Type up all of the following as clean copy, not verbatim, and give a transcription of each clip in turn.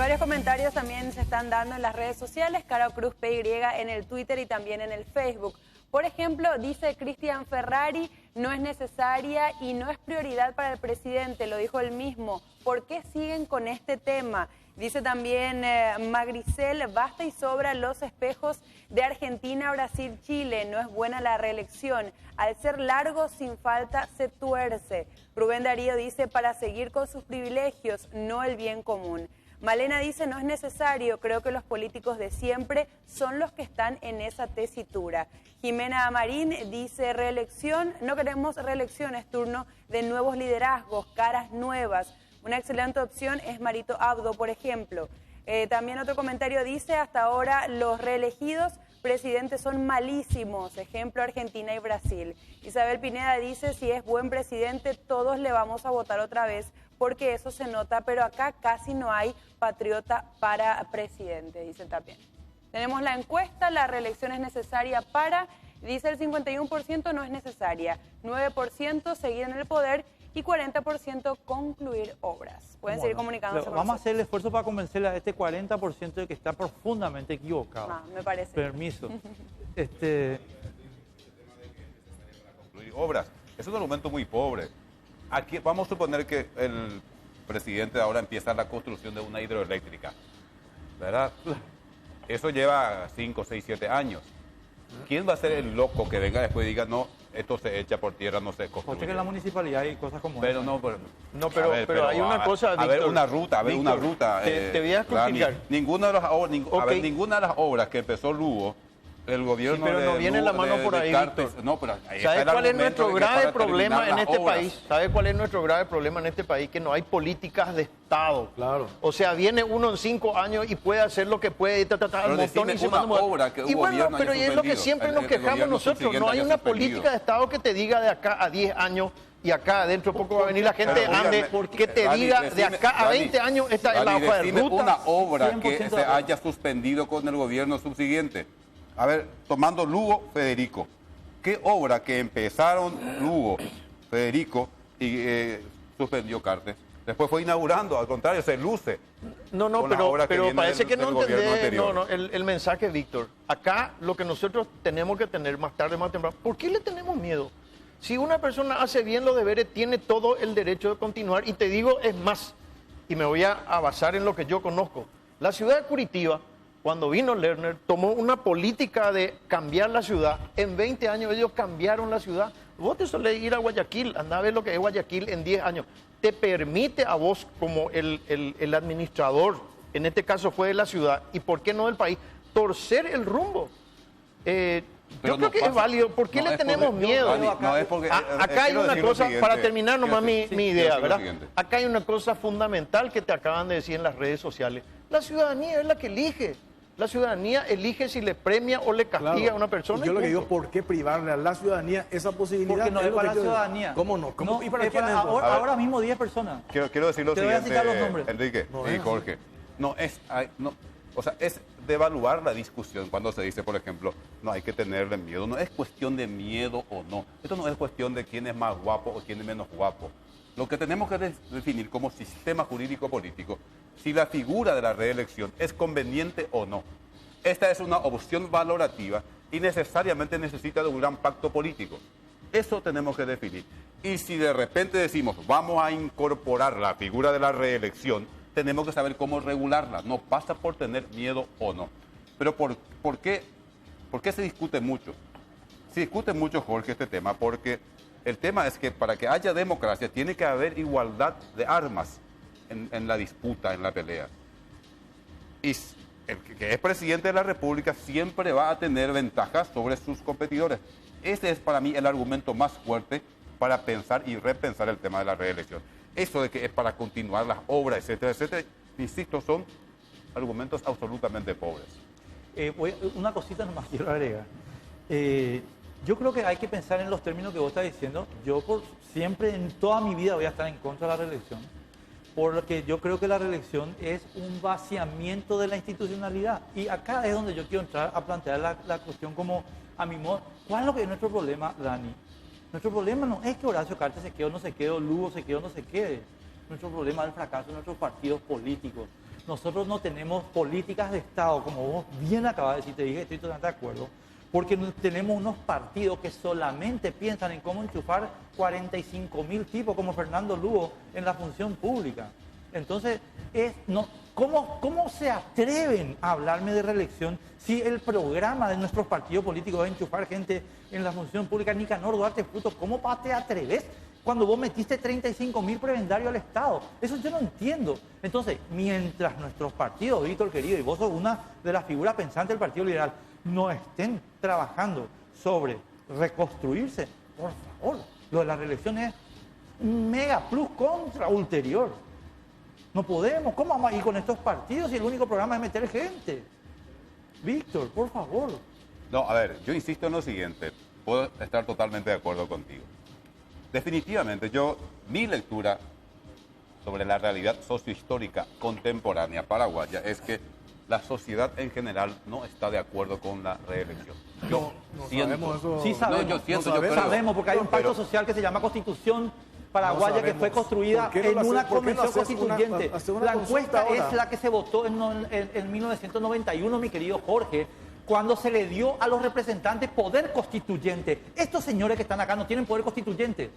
varios comentarios también se están dando en las redes sociales, Caro Cruz PY en el Twitter y también en el Facebook. Por ejemplo, dice Cristian Ferrari, no es necesaria y no es prioridad para el presidente, lo dijo él mismo. ¿Por qué siguen con este tema? Dice también Magricel, basta y sobra los espejos de Argentina, Brasil, Chile. No es buena la reelección. Al ser largo, sin falta, se tuerce. Rubén Darío dice, para seguir con sus privilegios, no el bien común. Malena dice, no es necesario, creo que los políticos de siempre son los que están en esa tesitura. Jimena Amarín dice, reelección, no queremos reelección, es turno de nuevos liderazgos, caras nuevas. Una excelente opción es Marito Abdo, por ejemplo. También otro comentario dice, hasta ahora los reelegidos presidentes son malísimos, ejemplo Argentina y Brasil. Isabel Pineda dice, si es buen presidente, todos le vamos a votar otra vez, porque eso se nota, pero acá casi no hay patriota para presidente, dice también. Tenemos la encuesta, la reelección es necesaria para, dice el 51% no es necesaria, 9% seguir en el poder y 40% concluir obras. Pueden seguir comunicándose con vamos a hacer el esfuerzo para convencerle a este 40% de que está profundamente equivocado. Me parece. Permiso. Concluir obras. Es un argumento muy pobre. Aquí vamos a suponer que el presidente ahora empieza la construcción de una hidroeléctrica, ¿verdad? Eso lleva 5, 6, 7 años. ¿Quién va a ser el loco que venga después y diga, no, esto se echa por tierra, no se construye? Porque en la municipalidad hay cosas como pero eso. Pero hay una cosa, a ver, una ruta, Te voy a explicar. Ninguna de las obras que empezó Lugo, el gobierno pero no viene la mano por ahí, Víctor. No, pero ¿Sabes cuál es nuestro grave problema en este país? ¿Sabes cuál es nuestro grave problema en este país? Que no hay políticas de Estado. Claro. O sea, viene uno en 5 años y puede hacer lo que puede, pero decime una obra que y bueno, pero es lo que siempre nos quejamos nosotros. No hay una política de Estado que te diga de acá a 10 años y acá adentro poco va a venir la gente ande que te diga de acá a 20 años esta es la hoja de ruta. Una obra que se haya suspendido con el gobierno subsiguiente. A ver, tomando Lugo, Federico. ¿Qué obra que empezaron Lugo, Federico y suspendió Cartes? Después fue inaugurando, al contrario, se luce. No, pero parece que no entendés el mensaje, Víctor. Acá lo que nosotros tenemos que tener más tarde, más temprano, ¿por qué le tenemos miedo? Si una persona hace bien los deberes, tiene todo el derecho de continuar. Y te digo, es más, y me voy a basar en lo que yo conozco. La ciudad de Curitiba, cuando vino Lerner, tomó una política de cambiar la ciudad. En 20 años ellos cambiaron la ciudad. Vos te solés ir a Guayaquil, andá a ver lo que es Guayaquil en 10 años. Te permite a vos, como el administrador, en este caso fue de la ciudad, y por qué no del país, torcer el rumbo. Yo creo que es válido. ¿Por qué le tenemos miedo? Acá hay una cosa, para terminar nomás mi idea, ¿verdad? Acá hay una cosa fundamental que te acaban de decir en las redes sociales. La ciudadanía es la que elige. La ciudadanía elige si le premia o le castiga a una persona. Y yo lo que digo, ¿por qué privarle a la ciudadanía esa posibilidad? Porque no es para la ciudadanía. ¿Cómo no? ¿Y para quién? Ahora mismo 10 personas. Quiero decir lo siguiente, citar los nombres. Enrique y Jorge. Es devaluar la discusión cuando se dice, por ejemplo, no hay que tenerle miedo. No es cuestión de miedo o no. Esto no es cuestión de quién es más guapo o quién es menos guapo. Lo que tenemos que definir como sistema jurídico político, si la figura de la reelección es conveniente o no. Esta es una opción valorativa y necesariamente necesita de un gran pacto político. Eso tenemos que definir. Y si de repente decimos, vamos a incorporar la figura de la reelección, tenemos que saber cómo regularla. No pasa por tener miedo o no. Pero ¿por qué se discute mucho? Se discute mucho, Jorge, este tema porque el tema es que para que haya democracia tiene que haber igualdad de armas en la disputa, en la pelea. Y el que es presidente de la República siempre va a tener ventajas sobre sus competidores. Ese es para mí el argumento más fuerte para pensar y repensar el tema de la reelección. Eso de que es para continuar las obras, etcétera, etcétera, insisto, son argumentos absolutamente pobres. Una cosita nomás quiero agregar. Yo creo que hay que pensar en los términos que vos estás diciendo. Yo siempre, en toda mi vida, voy a estar en contra de la reelección. Porque yo creo que la reelección es un vaciamiento de la institucionalidad. Y acá es donde yo quiero entrar a plantear la cuestión como a mi modo. ¿Cuál es lo que es nuestro problema, Dani? Nuestro problema no es que Horacio Cartes se quede o no se quede, o Lugo se quede o no se quede. Nuestro problema es el fracaso de nuestros partidos políticos. nosotros no tenemos políticas de Estado, como vos bien acabas de decir, te dije, estoy totalmente de acuerdo, porque tenemos unos partidos que solamente piensan en cómo enchufar 45.000 tipos como Fernando Lugo en la función pública. Entonces, ¿cómo se atreven a hablarme de reelección si el programa de nuestros partidos políticos es enchufar gente en la función pública? Nicanor Duarte Fruto, ¿cómo te atreves cuando vos metiste 35.000 prebendarios al Estado? Eso yo no entiendo. Entonces, mientras nuestros partidos, Víctor querido, y vos sos una de las figuras pensantes del Partido Liberal, no estén trabajando sobre reconstruirse, por favor, lo de la reelección es un mega plus contra ulterior. No podemos, ¿cómo vamos a ir con estos partidos si el único programa es meter gente? Víctor, por favor. No, a ver, yo insisto en lo siguiente, puedo estar totalmente de acuerdo contigo. Definitivamente, mi lectura sobre la realidad sociohistórica contemporánea paraguaya es que la sociedad en general no está de acuerdo con la reelección. Yo siento, eso. Sí sabemos, yo siento, no yo creo. sabemos, porque hay un pacto social que se llama Constitución Paraguaya, que fue construida en una convención constituyente. La encuesta es la que se votó en 1991, mi querido Jorge, cuando se le dio a los representantes poder constituyente. Estos señores que están acá no tienen poder constituyente.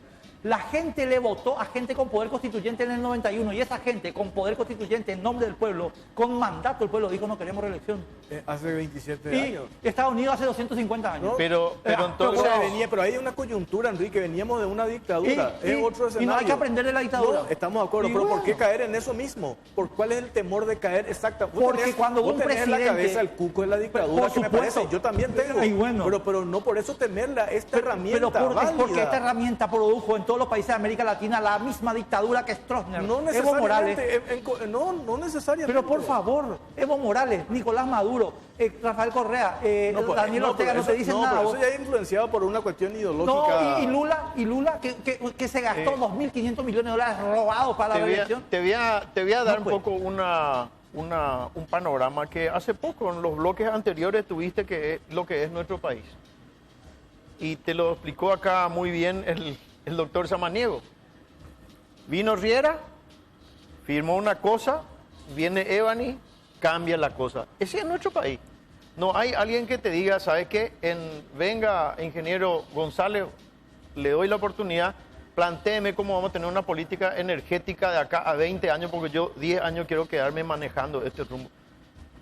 La gente le votó a gente con poder constituyente en el 91 y esa gente con poder constituyente en nombre del pueblo, con mandato del pueblo, dijo no queremos reelección. Hace 27 años. Y Estados Unidos hace 250 años. ¿No? Pero entonces... Pero hay una coyuntura, Enrique, veníamos de una dictadura. Es otro escenario. Y no hay que aprender de la dictadura. No, estamos de acuerdo, pero ¿por qué caer en eso mismo? ¿Cuál es el temor de caer exactamente? Porque cuando un presidente... en la cabeza el cuco de la dictadura, por que me supuesto. parece, yo también tengo. Y bueno. Pero no por eso temerla, esta herramienta válida. Porque esta herramienta produjo en todos los países de América Latina la misma dictadura que Stroessner, No Evo Morales. no necesariamente. Pero por favor, Evo Morales, Nicolás Maduro, Rafael Correa, Daniel Ortega, no te dicen nada. Pero eso ya es influenciado por una cuestión ideológica. No, y Lula que se gastó 2.500 millones de dólares robados para la reelección. Te voy a dar un poco un panorama que hace poco, en los bloques anteriores, tuviste que es lo que es nuestro país. Y te lo explicó acá muy bien el doctor Samaniego. Vino Riera, firmó una cosa, viene Evani, cambia la cosa. Ese es nuestro país. No hay alguien que te diga, ¿sabes qué? Venga, ingeniero González, le doy la oportunidad, plantéeme cómo vamos a tener una política energética de acá a 20 años, porque yo 10 años quiero quedarme manejando este rumbo.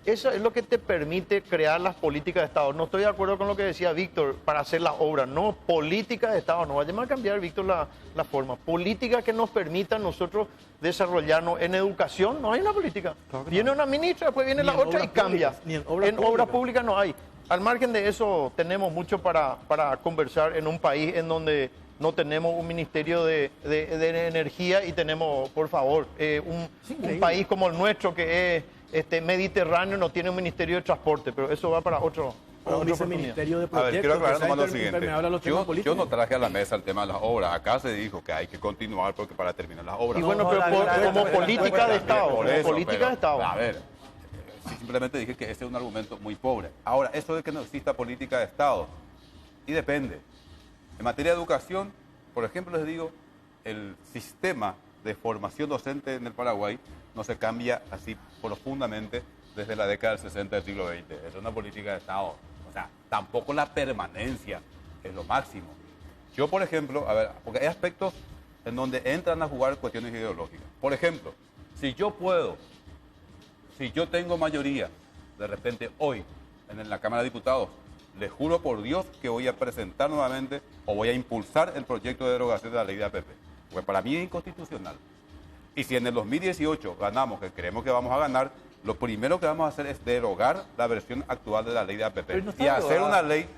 Eso es lo que te permite crear las políticas de Estado. No estoy de acuerdo con lo que decía Víctor para hacer las obras. No, políticas de Estado. No vayamos a cambiar, Víctor, la forma. Políticas que nos permitan nosotros desarrollarnos en educación. No hay una política. Claro, viene una ministra, después viene la otra y cambia. En obras públicas no hay. Al margen de eso, tenemos mucho para conversar en un país en donde no tenemos un ministerio de energía y tenemos, por favor, un país como el nuestro que es Mediterráneo, no tiene un ministerio de transporte, pero eso va para otro ministerio de proyectos. A ver, quiero aclarar nomás lo siguiente. Yo no traje a la mesa el tema de las obras. Acá se dijo que hay que continuar porque para terminar las obras. Y bueno, pero como política de Estado. Política de Estado. A ver, simplemente dije que ese es un argumento muy pobre. Ahora, eso de que no exista política de Estado, y depende. En materia de educación, por ejemplo, les digo, el sistema de formación docente en el Paraguay no se cambia así profundamente desde la década del 60 del siglo XX. Es una política de Estado. O sea, tampoco la permanencia es lo máximo. Yo, por ejemplo, a ver, porque hay aspectos en donde entran a jugar cuestiones ideológicas. Por ejemplo, si yo tengo mayoría, de repente hoy, en la Cámara de Diputados, les juro por Dios que voy a presentar nuevamente o voy a impulsar el proyecto de derogación de la ley de APP. Porque para mí es inconstitucional. Y si en el 2018 ganamos, que creemos que vamos a ganar, lo primero que vamos a hacer es derogar la versión actual de la ley de APP. Y hacer una ley,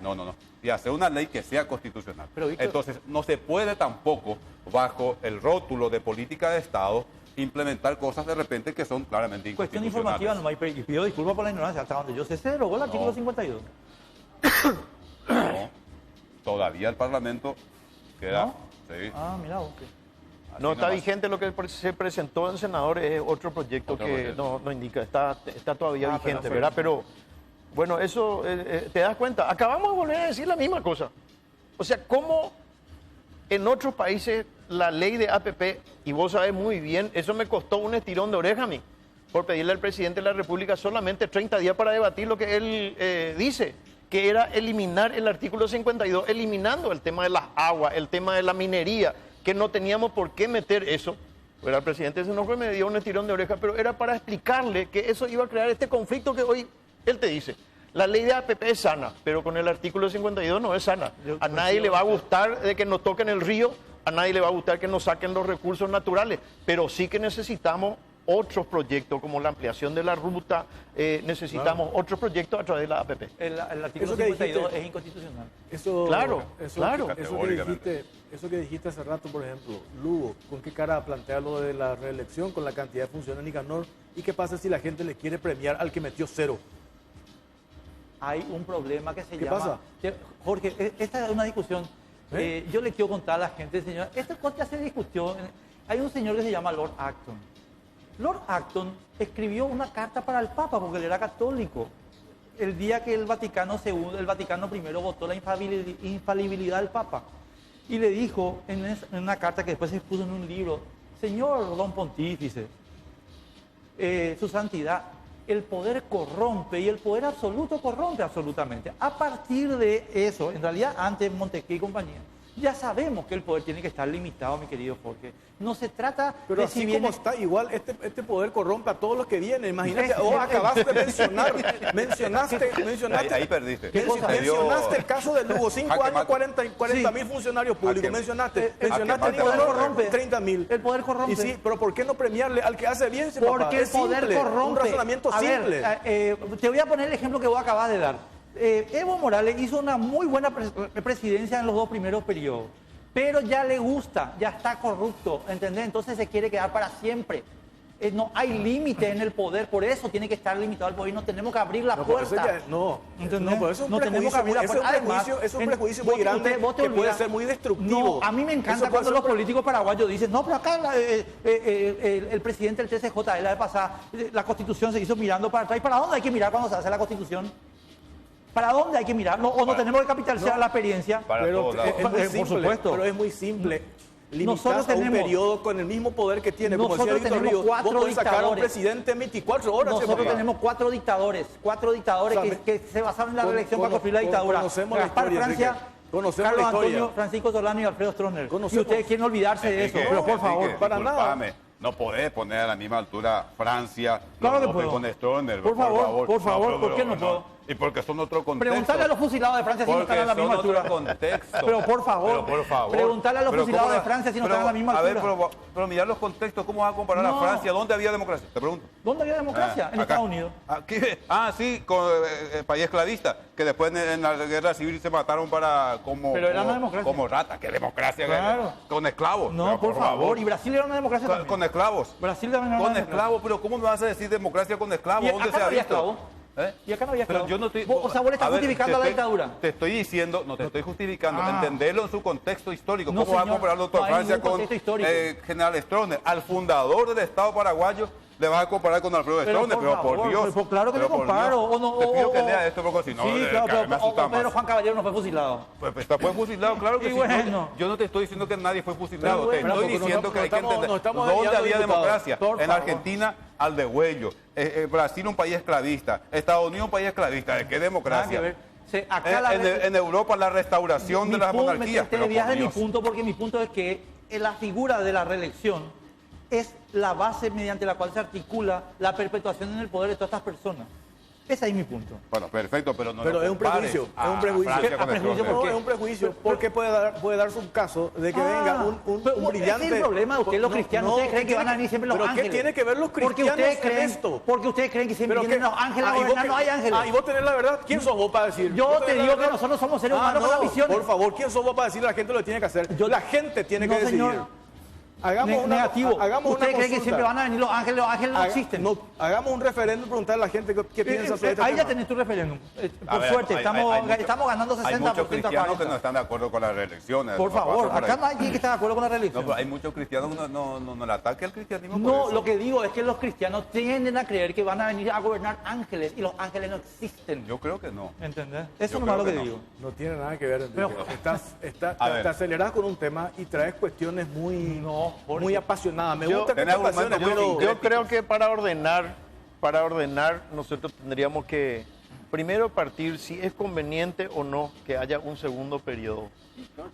y hacer una ley que sea constitucional. Pero, Víctor, entonces, no se puede tampoco, bajo el rótulo de política de Estado, implementar cosas de repente que son claramente cuestión inconstitucionales. Informativa nomás, y pido disculpas por la ignorancia, hasta donde yo sé, se derogó el artículo 52. No, todavía el Parlamento queda... ¿No? Sí. Ah, mira, ok. No, está vigente lo que se presentó en senadores, es otro proyecto que no indica, está todavía vigente, ¿verdad? Pero, bueno, eso, te das cuenta, acabamos de volver a decir la misma cosa. O sea, ¿cómo en otros países la ley de APP, y vos sabés muy bien, eso me costó un estirón de oreja a mí, por pedirle al presidente de la República solamente 30 días para debatir lo que él dice, que era eliminar el artículo 52, eliminando el tema de las aguas, el tema de la minería, que no teníamos por qué meter eso. Pero el presidente se enojó y me dio un estirón de oreja, pero era para explicarle que eso iba a crear este conflicto que hoy él te dice. La ley de APP es sana, pero con el artículo 52 no es sana. A nadie le va a gustar de que nos toquen el río, a nadie le va a gustar que nos saquen los recursos naturales, pero sí que necesitamos otros proyectos como la ampliación de la ruta, necesitamos otros proyectos a través de la APP. El artículo 52 es inconstitucional. Claro. Eso que dijiste hace rato, por ejemplo, Lugo, ¿con qué cara plantea lo de la reelección con la cantidad de funciones en Nicanor? ¿Y qué pasa si la gente le quiere premiar al que metió 0? Hay un problema que se ¿Qué llama... pasa? Jorge, esta es una discusión. Yo le quiero contar a la gente, señora, esta cosa se discutió. Hay un señor que se llama Lord Acton. Lord Acton escribió una carta para el Papa porque él era católico. El día que el Vaticano I votó la infalibilidad del Papa. Y le dijo en una carta que después se puso en un libro: Señor Don Pontífice, Su Santidad, el poder corrompe y el poder absoluto corrompe absolutamente. A partir de eso, en realidad antes Montesquieu y compañía, ya sabemos que el poder tiene que estar limitado, mi querido Jorge. No se trata pero de así si viene... como está, igual este poder corrompe a todos los que vienen. Imagínate, acabaste de mencionar, mencionaste... Ahí perdiste. ¿Qué cosa? Mencionaste el caso de Lugo, 5 años, 40 mil funcionarios públicos. Mencionaste el poder corrompe 30.000. El poder corrompe. Y sí, pero ¿por qué no premiarle al que hace bien? Porque el poder corrompe. Un razonamiento simple. Te voy a poner el ejemplo que vos acabas de dar. Evo Morales hizo una muy buena presidencia en los 2 primeros periodos, pero ya le gusta, ya está corrupto, ¿entendés? Entonces se quiere quedar para siempre. No hay límite en el poder, por eso tiene que estar limitado el poder y no tenemos que abrir la puerta. Pero eso es un prejuicio muy grande que puede ser muy destructivo. No, a mí me encanta cuando los políticos paraguayos dicen, no, pero acá el presidente del TCJ, la vez pasada, la Constitución se hizo mirando para atrás. ¿Y para dónde hay que mirar cuando se hace la Constitución? ¿Para dónde hay que mirar? ¿O no tenemos que capitalizar la experiencia? Por supuesto. Pero es muy simple. Nosotros tenemos un periodo con el mismo poder que tiene, como decía Víctor Ríos, vos podés sacar a un presidente en 24 horas. Nosotros tenemos 4 dictadores que se basaron en la reelección para construir la dictadura. Gaspar Francia, Carlos Antonio, Francisco Solano y Alfredo Stroessner. Y ustedes quieren olvidarse de eso, pero por favor. Para nada. No podés poner a la misma altura Francia, claro que puedo. Con Stroessner. Por favor, ¿por qué no puedo? Y porque son otro contexto. Preguntarle a los fusilados de Francia si no están a la misma altura. Pero por favor, preguntarle a los fusilados de Francia si no están a la misma altura. A ver, pero mirar los contextos, ¿cómo vas a comparar a Francia? ¿Dónde había democracia? Te pregunto. ¿Dónde había democracia? En Estados Unidos. Sí, con el país esclavista, que después en la guerra civil se mataron pero era una democracia. Como rata. ¿Qué democracia? Claro. Con esclavos. No, por favor. Y Brasil era una democracia también. Con esclavos. Brasil también era una democracia. Con esclavos, pero ¿cómo me vas a decir democracia con esclavos? ¿Dónde se ha visto? Y acá no había esclavos. Yo no estoy, o sea, vos le estás justificando la dictadura. Te estoy diciendo, no te estoy justificando, entenderlo en su contexto histórico. No, ¿Cómo va a comparar el doctor Francia con General Stroessner? Al fundador del Estado paraguayo le vas a comparar con Alfredo Stroessner, pero por Dios. Pero claro que le comparo. Te pido que lea esto porque si no, sí, claro, me asusta más. Pedro Juan Caballero no fue fusilado. Pues fue fusilado, claro que sí. Bueno. Yo no te estoy diciendo que nadie fue fusilado, te bueno, estoy diciendo que hay que entender dónde había democracia. En Argentina, al degüello. Brasil, un país esclavista. Estados Unidos, un país esclavista. ¿De qué democracia? En Europa, la restauración de las monarquías. Te desvías de mi punto, porque mi punto es que la figura de la reelección es la base mediante la cual se articula la perpetuación en el poder de todas estas personas. Ese es mi punto. Bueno, perfecto, pero no. Pero es un prejuicio, es un prejuicio. No, es un prejuicio, porque puede darse un caso de que venga un brillante... Ese es el problema de ustedes los cristianos. Ustedes creen que van a venir siempre los ángeles. ¿Pero qué tiene que ver los cristianos en esto? Porque ustedes creen que siempre vienen los ángeles a gobernar, no hay ángeles. ¿Y vos tenés la verdad? ¿Quién sos vos para decir? Yo te digo que nosotros somos seres humanos con ambiciones. Por favor, ¿quién sos vos para decirle a la gente lo que tiene que hacer? La gente tiene que decidir. Negativo. ¿Ustedes creen que siempre van a venir los ángeles no existen? No, hagamos un referéndum y preguntarle a la gente qué piensa sobre este Ahí tema. ya tenés tu referéndum. Por suerte, estamos ganando 60% Hay muchos a cristianos 40. que no están de acuerdo con las reelecciones. Por favor, acá no hay quien que esté de acuerdo con la reelección. No, pero hay muchos cristianos que no le ataque al cristianismo. No, lo que digo es que los cristianos tienden a creer que van a venir a gobernar ángeles y los ángeles no existen. Yo creo que no. ¿Entendés? Eso no es lo que digo. No tiene nada que ver, Enrique. Te acelerás con un tema y traes cuestiones muy muy apasionada. Me gusta que te apasione, pero yo creo que para ordenar, nosotros tendríamos que primero partir si es conveniente o no que haya un segundo periodo.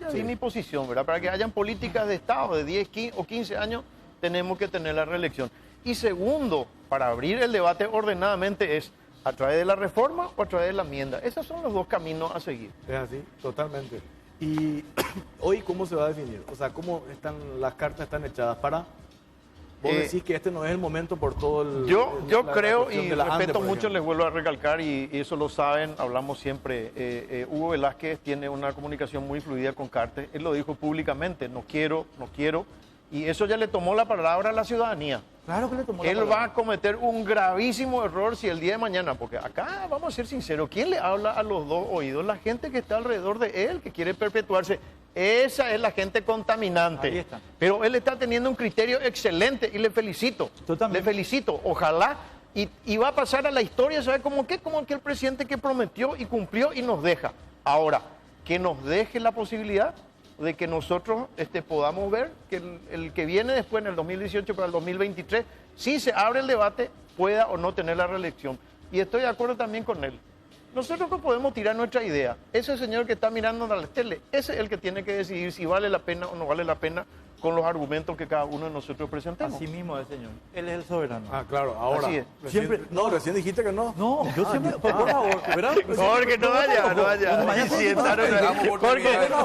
Así es mi posición, ¿verdad? Para que hayan políticas de Estado de 10, 15 o 15 años, tenemos que tener la reelección. Y segundo, para abrir el debate ordenadamente es a través de la reforma o a través de la enmienda. Esos son los dos caminos a seguir. Es así, totalmente. Y hoy, ¿cómo se va a definir? O sea, ¿cómo están las cartas están echadas para...? Vos decís que este no es el momento por todo el... Yo creo, y respeto mucho, les vuelvo a recalcar, y eso lo saben, hablamos siempre, Hugo Velázquez tiene una comunicación muy fluida con Cartes, él lo dijo públicamente, no quiero, y eso ya le tomó la palabra a la ciudadanía. Claro que le tomó la Él palabra. va a cometer un gravísimo error si el día de mañana, porque acá vamos a ser sinceros, ¿quién le habla a los dos oídos? La gente que está alrededor de él, que quiere perpetuarse. Esa es la gente contaminante. Ahí está. Pero él está teniendo un criterio excelente y le felicito. Totalmente. Le felicito. Ojalá y va a pasar a la historia, ¿sabe cómo qué? Como aquel presidente que prometió y cumplió y nos deja. Ahora, que nos deje la posibilidad de que nosotros podamos ver que el que viene después en el 2018 para el 2023, si se abre el debate, pueda o no tener la reelección. Y estoy de acuerdo también con él. Nosotros no podemos tirar nuestra idea. Ese señor que está mirando a la tele, ese es el que tiene que decidir si vale la pena o no vale la pena con los argumentos que cada uno de nosotros presentamos. Así mismo es, señor. Él es el soberano. Ah, claro, ahora. Así es. Recién dijiste que no. No, yo siempre... Por favor. ¿Verdad? Jorge, no vaya.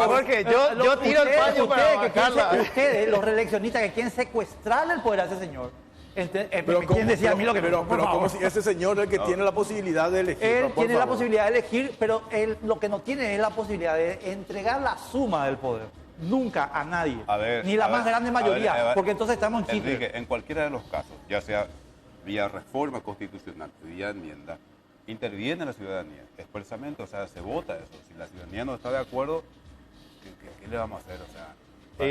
Jorge, yo tiro el paño para bajarla. Ustedes, los reeleccionistas, que quieren secuestrarle el poder a ese señor. Pero ¿quién decía a mí lo que pero como si ese señor es el que tiene la posibilidad de elegir. Él tiene la posibilidad de elegir, pero él lo que no tiene es la posibilidad de entregar la suma del poder. Nunca a nadie. Ni la más grande mayoría, porque entonces estamos en chiste. Enrique, en cualquiera de los casos, ya sea vía reforma constitucional, vía enmienda, interviene la ciudadanía expresamente, o sea, se vota eso. Si la ciudadanía no está de acuerdo, ¿qué le vamos a hacer? O sea,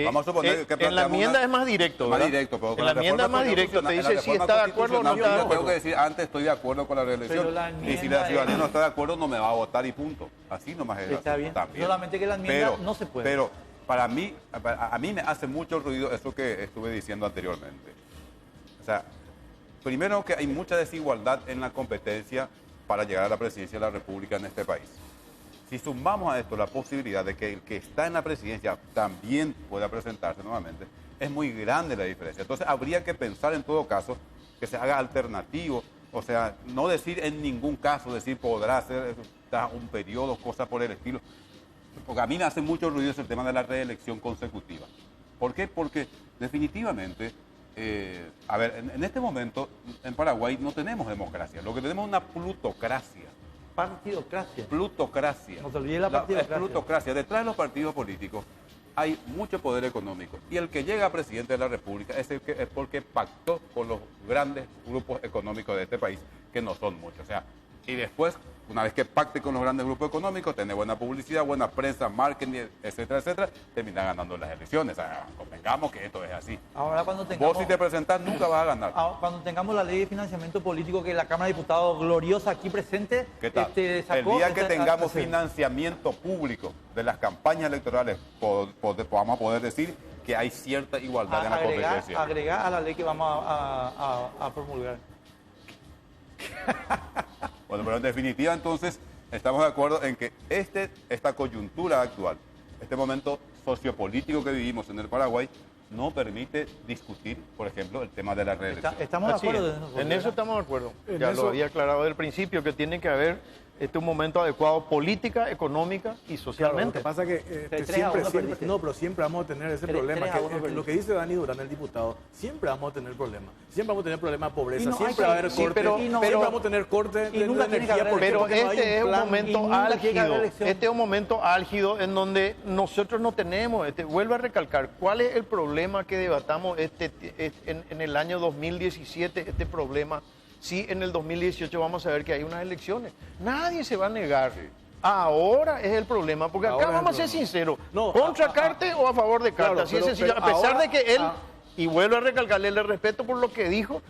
vamos a suponer que en la enmienda es más directo, ¿verdad? Más directo, pero en la enmienda es más directo, te dice si está de acuerdo o no está de acuerdo. Tengo que decir, antes estoy de acuerdo con la reelección, y si la ciudadanía no está de acuerdo, no me va a votar y punto. Así nomás es. Está bien, también. solamente que la enmienda no se puede. Pero para mí, a mí me hace mucho ruido eso que estuve diciendo anteriormente. O sea, primero que hay mucha desigualdad en la competencia para llegar a la presidencia de la República en este país. Si sumamos a esto la posibilidad de que el que está en la presidencia también pueda presentarse nuevamente, es muy grande la diferencia. Entonces habría que pensar en todo caso que se haga alternativo, o sea, no decir en ningún caso, decir podrá ser un periodo, cosas por el estilo. Porque a mí me hace mucho ruido ese tema de la reelección consecutiva. ¿Por qué? Porque definitivamente, a ver, en este momento en Paraguay no tenemos democracia, lo que tenemos es una plutocracia. Partidocracia. Plutocracia. No se olvide la partidocracia. Es plutocracia. Detrás de los partidos políticos hay mucho poder económico. Y el que llega a presidente de la República es porque pactó con los grandes grupos económicos de este país, que no son muchos. O sea, y después, una vez que pacte con los grandes grupos económicos, tener buena publicidad, buena prensa, marketing, etcétera, etcétera, termina ganando las elecciones. O sea, convengamos que esto es así. Ahora cuando tengamos... Vos si te presentás nunca vas a ganar. Cuando tengamos la ley de financiamiento político que la Cámara de Diputados gloriosa aquí presente... ¿Qué tal? Sacó, el día que tengamos financiamiento público de las campañas electorales, vamos a poder decir que hay cierta igualdad en la competencia. Agregar a la ley que vamos a promulgar. Bueno, pero en definitiva entonces estamos de acuerdo en que esta coyuntura actual, este momento sociopolítico que vivimos en el Paraguay, no permite discutir, por ejemplo, el tema de la reelección. Estamos de acuerdo. En eso estamos de acuerdo. Ya lo había aclarado desde el principio, que tiene que haber un momento adecuado política, económica y socialmente. Claro, lo que pasa es que pero siempre vamos a tener ese problema. Lo que dice Dani Durán, el diputado, siempre vamos a tener problemas. Siempre vamos a tener problemas de pobreza, siempre va a haber corte, siempre vamos a tener corte de energía. Pero este es un momento álgido. Este es un momento álgido en donde nosotros no tenemos, vuelvo a recalcar, ¿cuál es el problema que debatamos en el año 2017, este problema? Sí, en el 2018 vamos a ver que hay unas elecciones. Nadie se va a negar. Ahora es el problema, porque acá vamos a ser sinceros. ¿Contra Cartes o a favor de Cartes? Así es sencillo. A pesar de que él, y vuelvo a recalcarle el respeto por lo que dijo,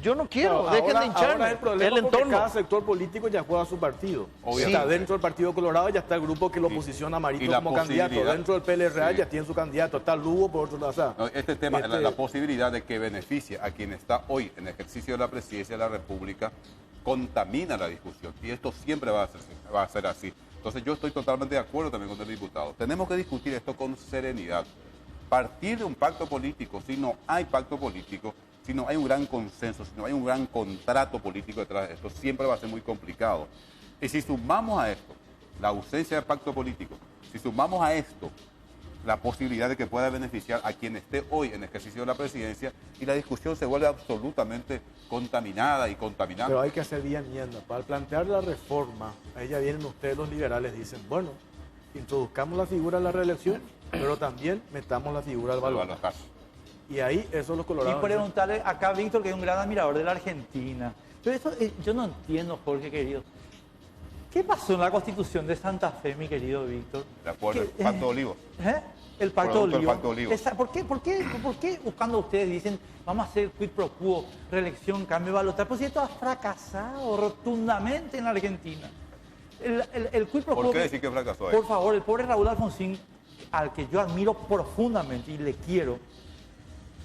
yo no quiero, no, dejen de hincharme. Ahora el problema el entorno. Cada sector político ya juega su partido. Está dentro del Partido Colorado, ya está el grupo que lo posiciona a Marito como candidato. Dentro del PLRA ya tiene su candidato. Está Lugo por otro lado. No, este tema, la posibilidad de que beneficie a quien está hoy en ejercicio de la presidencia de la República, contamina la discusión. Y esto siempre va a ser así. Entonces yo estoy totalmente de acuerdo también con el diputado. Tenemos que discutir esto con serenidad. Partir de un pacto político, si no hay pacto político, si no hay un gran consenso, si no hay un gran contrato político detrás de esto, siempre va a ser muy complicado. Y si sumamos a esto la ausencia de pacto político, si sumamos a esto la posibilidad de que pueda beneficiar a quien esté hoy en ejercicio de la presidencia, y la discusión se vuelve absolutamente contaminada y contaminante. Pero hay que hacer bien enmienda. Para plantear la reforma, ahí ya vienen ustedes los liberales, dicen, bueno, introduzcamos la figura de la reelección, pero también metamos la figura del balotaje. Y ahí eso los colorados. Y preguntarle acá a Víctor, que es un gran admirador de la Argentina. Pero eso yo no entiendo, Jorge, querido. ¿Qué pasó en la Constitución de Santa Fe, mi querido Víctor? De acuerdo, el Pacto de Olivos. El Pacto de Olivos. ¿Por qué buscando ustedes dicen, vamos a hacer quid pro quo, reelección, cambio, balotaje? Pues esto ha fracasado rotundamente en la Argentina. El quid pro quo. ¿Por qué decir que fracasó ahí? Por favor, el pobre Raúl Alfonsín, al que yo admiro profundamente y le quiero,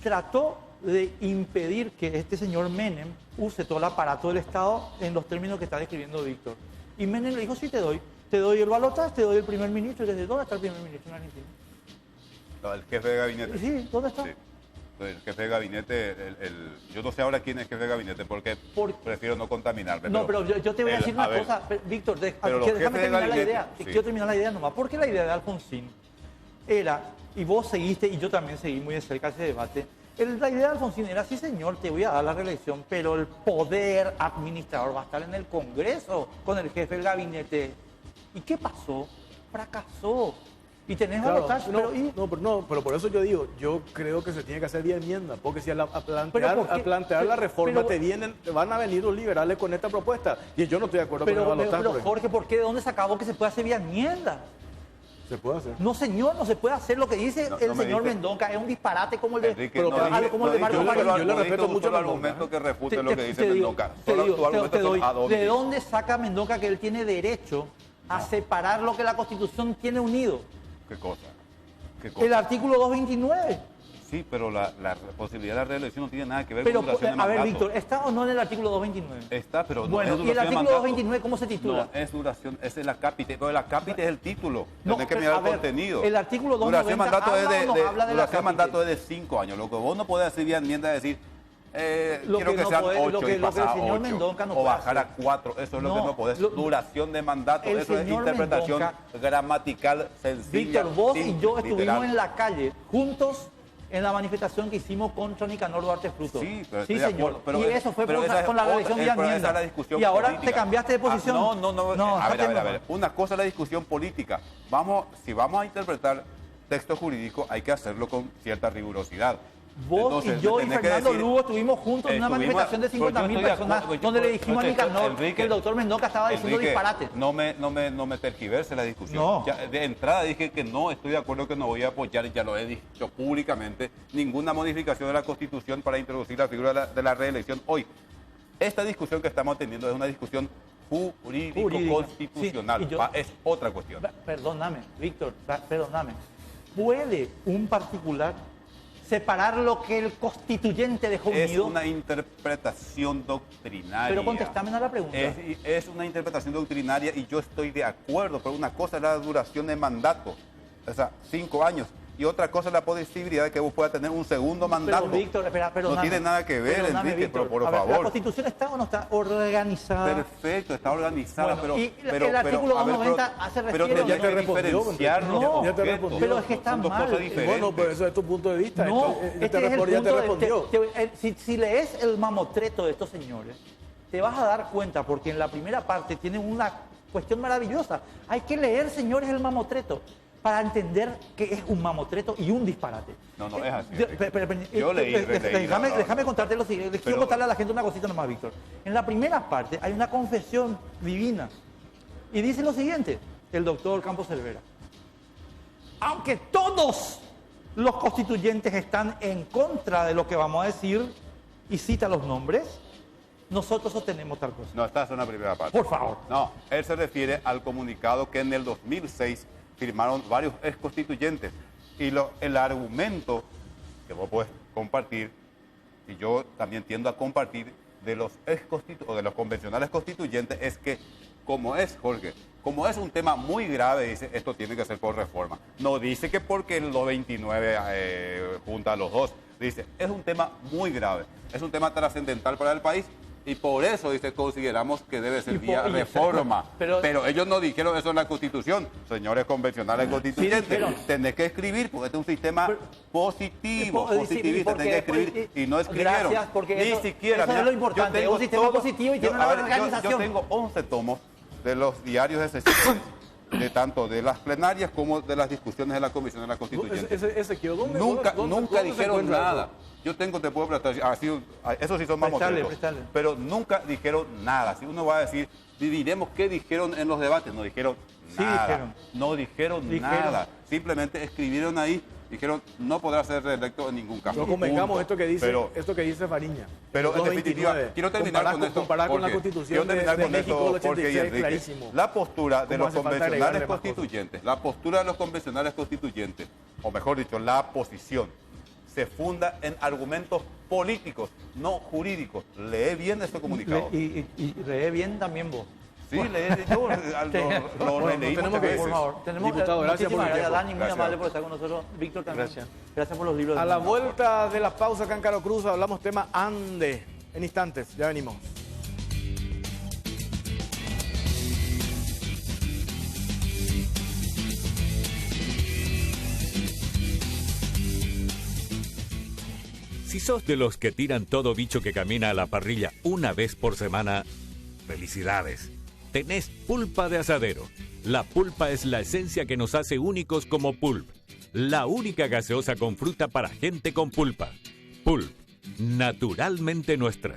trató de impedir que este señor Menem use todo el aparato del Estado en los términos que está describiendo Víctor. Y Menem le dijo, sí, te doy el balotaje, te doy el primer ministro. Y le dice, ¿dónde está el primer ministro en Argentina? No, el jefe de gabinete. Sí, ¿dónde está? Sí. El jefe de gabinete, yo no sé ahora quién es jefe de gabinete porque prefiero no contaminarme. No, pero yo te voy a decir una cosa, Víctor, déjame terminar la idea. Sí. Quiero terminar la idea nomás, porque la idea de Alfonsín era, y vos seguiste, y yo también seguí muy de cerca ese debate, la idea de Alfonsín era, sí señor, te voy a dar la reelección, pero el poder administrador va a estar en el Congreso con el jefe del gabinete. ¿Y qué pasó? Fracasó. Y tenés balotaje, pero por eso yo digo, yo creo que se tiene que hacer vía enmienda, porque si al plantear la reforma te van a venir los liberales con esta propuesta, y yo no estoy de acuerdo con el balotaje. Pero Jorge, ¿por qué? ¿De dónde se acabó que se puede hacer vía enmienda? ¿Se puede hacer? No, señor, no se puede hacer. Lo que dice el señor Mendonca es un disparate como el de, Enrique, como el de Marco Marín. Yo le respeto mucho el argumento que refute lo que dice Mendonca. ¿De dónde saca Mendonca que él tiene derecho a separar lo que la Constitución tiene unido? ¿Qué cosa? El artículo 229. Sí, pero la posibilidad de la reelección no tiene nada que ver con duración de mandato. A ver, Víctor, ¿está o no en el artículo 229? Está, pero no bueno, es duración ¿y el artículo de 229 cómo se titula? No, es duración, es el acápite. Pero el acápite es el título. No, Tienes que mirar el contenido. El artículo 290 duración de mandato es de 5 años. Lo que vos no podés hacer vía enmienda es decir, quiero que sean 8 y pasar a 8. O bajar a 4. Eso es lo que no podés. Duración de mandato, eso es interpretación gramatical sencilla. Víctor, vos y yo estuvimos en la calle juntos en la manifestación que hicimos contra Nicanor Duarte Fruto. Sí, señor. Pero y eso fue con la reelección de enmienda. Y ahora política. Te cambiaste de posición. No. A ver. Una cosa es la discusión política. Si vamos a interpretar texto jurídico, hay que hacerlo con cierta rigurosidad. Vos y yo y Fernando Lugo estuvimos juntos en una manifestación de 50.000 personas donde le dijimos a Nicanor que el doctor Mendonca estaba diciendo disparate. No me tergiverse la discusión. No. Ya, de entrada dije que no estoy de acuerdo, que no voy a apoyar, ya lo he dicho públicamente, ninguna modificación de la Constitución para introducir la figura de la reelección hoy. Esta discusión que estamos teniendo es una discusión jurídico-constitucional. Sí, es otra cuestión. Perdóname, Víctor, perdóname. ¿Puede un particular separar lo que el constituyente dejó unido? Es una interpretación doctrinaria. Pero contestame a la pregunta. Es una interpretación doctrinaria y yo estoy de acuerdo, pero una cosa es la duración de mandato, o sea, 5 años. Y otra cosa es la posibilidad de que vos puedas tener un segundo mandato. Pero, Víctor, no tiene nada que ver, Enrique, Víctor, por favor. ¿La Constitución está o no está organizada? Perfecto, está organizada, bueno, pero el artículo 290 hace refiere... Pero ya te diferenciar no, pero es que está mal. Bueno, pero eso es tu punto de vista. No, ya te respondió. Si lees el mamotreto de estos señores, te vas a dar cuenta, porque en la primera parte tienen una cuestión maravillosa. Hay que leer, señores, el mamotreto para entender que es un mamotreto y un disparate. No es así. Yo leí. Déjame contarte lo siguiente. Quiero contarle a la gente una cosita nomás, Víctor. En la primera parte hay una confesión divina. Y dice lo siguiente, el doctor Campos Cervera. Aunque todos los constituyentes están en contra de lo que vamos a decir, y cita los nombres, nosotros sostenemos tal cosa. No, esta es una primera parte. Por favor. No, él se refiere al comunicado que en el 2006 firmaron varios ex constituyentes. Y el argumento que vos podés compartir, y yo también tiendo a compartir, de los convencionales constituyentes, es que, como es, Jorge, como es un tema muy grave, dice, esto tiene que ser por reforma. No dice que porque los 29 junta a los dos. Dice, es un tema muy grave, es un tema trascendental para el país y por eso, dice, consideramos que debe ser vía reforma. Pero ellos no dijeron eso en la Constitución, señores convencionales constituyentes. Sí, tenés que escribir porque este es un sistema positivo, positivista, tenés que escribir y no escribieron. Gracias, porque ni siquiera. Eso es lo importante, es un sistema positivo y tiene una organización. Yo tengo 11 tomos de los diarios de sesión, de tanto de las plenarias como de las discusiones de la Comisión de la Constituyente. Nunca dijeron nada. Yo tengo, te puedo prestar, esos sí son más modernos, pero nunca dijeron nada. Si uno va a decir, diremos qué dijeron en los debates, no dijeron nada. No dijeron nada. Simplemente escribieron ahí, dijeron, no podrá ser reelecto en ningún caso. No convengamos esto que dice Fariña. Pero en definitiva, quiero terminar con esto. Comparar con la Constitución de México del 86, clarísimo. La postura de los convencionales constituyentes, o mejor dicho, la posición, se funda en argumentos políticos, no jurídicos. Lee bien este comunicado. Y lee bien también vos. Sí, lo releí. Por favor. Diputado, gracias por el tiempo. Dani, muy amable por estar con nosotros. Víctor también. Gracias por los libros. A la vuelta de la pausa acá en Caro Cruz hablamos tema ANDE. En instantes, ya venimos. Si sos de los que tiran todo bicho que camina a la parrilla una vez por semana, felicidades. Tenés Pulpa de Asadero. La pulpa es la esencia que nos hace únicos como Pulp. La única gaseosa con fruta para gente con pulpa. Pulp, naturalmente nuestra.